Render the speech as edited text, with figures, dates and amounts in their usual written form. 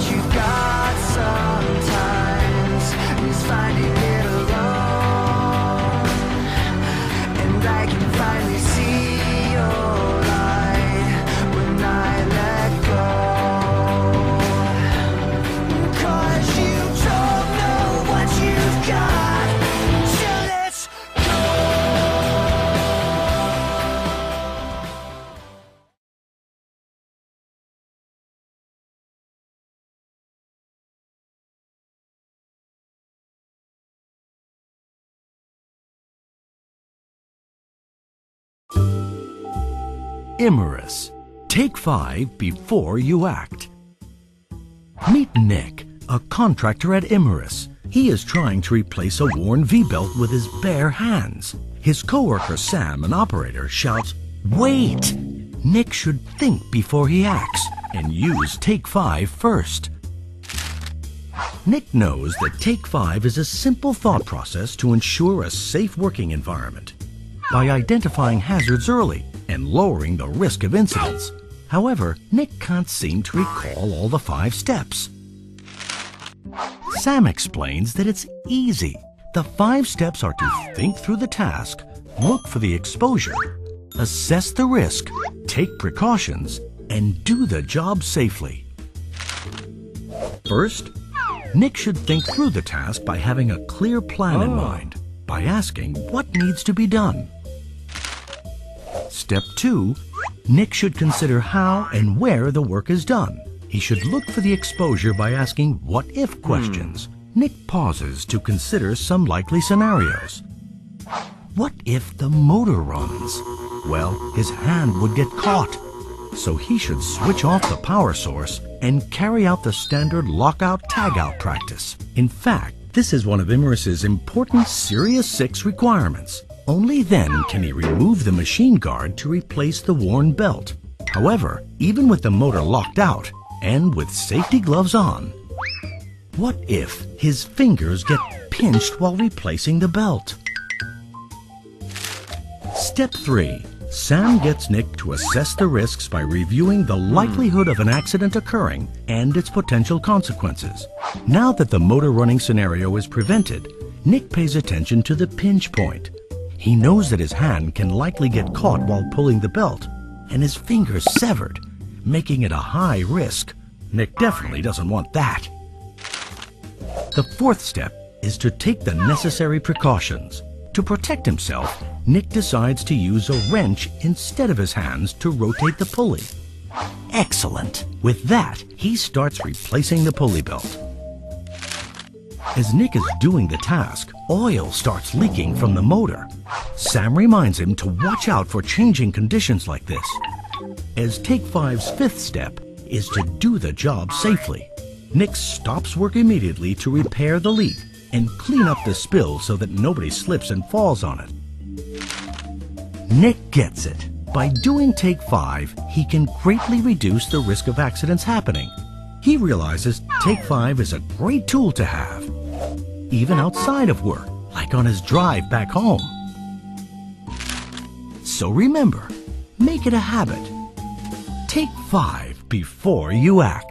what you've got sometimes is finding it alone. And I can finally see your light when I let go. 'Cause you don't know what you've got till it's IMERYS. Take 5 before you act. Meet Nick, a contractor at IMERYS. He is trying to replace a worn V-belt with his bare hands. His coworker Sam, an operator, shouts, "Wait!" Nick should think before he acts and use Take 5 first. Nick knows that Take 5 is a simple thought process to ensure a safe working environment by identifying hazards early and lowering the risk of incidents. However, Nick can't seem to recall all the 5 steps. Sam explains that it's easy. The 5 steps are to think through the task, look for the exposure, assess the risk, take precautions, and do the job safely. First, Nick should think through the task by having a clear plan in mind, by asking what needs to be done. Step 2, Nick should consider how and where the work is done. He should look for the exposure by asking what-if questions. Nick pauses to consider some likely scenarios. What if the motor runs? Well, his hand would get caught, so he should switch off the power source and carry out the standard lockout-tagout practice. In fact, this is one of IMERYS' important Series 6 requirements. Only then can he remove the machine guard to replace the worn belt. However, even with the motor locked out and with safety gloves on, what if his fingers get pinched while replacing the belt? Step 3. Sam gets Nick to assess the risks by reviewing the likelihood of an accident occurring and its potential consequences. Now that the motor running scenario is prevented, Nick pays attention to the pinch point. He knows that his hand can likely get caught while pulling the belt and his fingers severed, making it a high risk. Nick definitely doesn't want that. The 4th step is to take the necessary precautions. To protect himself, Nick decides to use a wrench instead of his hands to rotate the pulley. Excellent! With that, he starts replacing the pulley belt. As Nick is doing the task, oil starts leaking from the motor. Sam reminds him to watch out for changing conditions like this, as Take 5's 5th step is to do the job safely. Nick stops work immediately to repair the leak and clean up the spill so that nobody slips and falls on it. Nick gets it. By doing Take 5, he can greatly reduce the risk of accidents happening. He realizes Take 5 is a great tool to have, even outside of work, like on his drive back home. So remember, make it a habit. Take 5 before you act.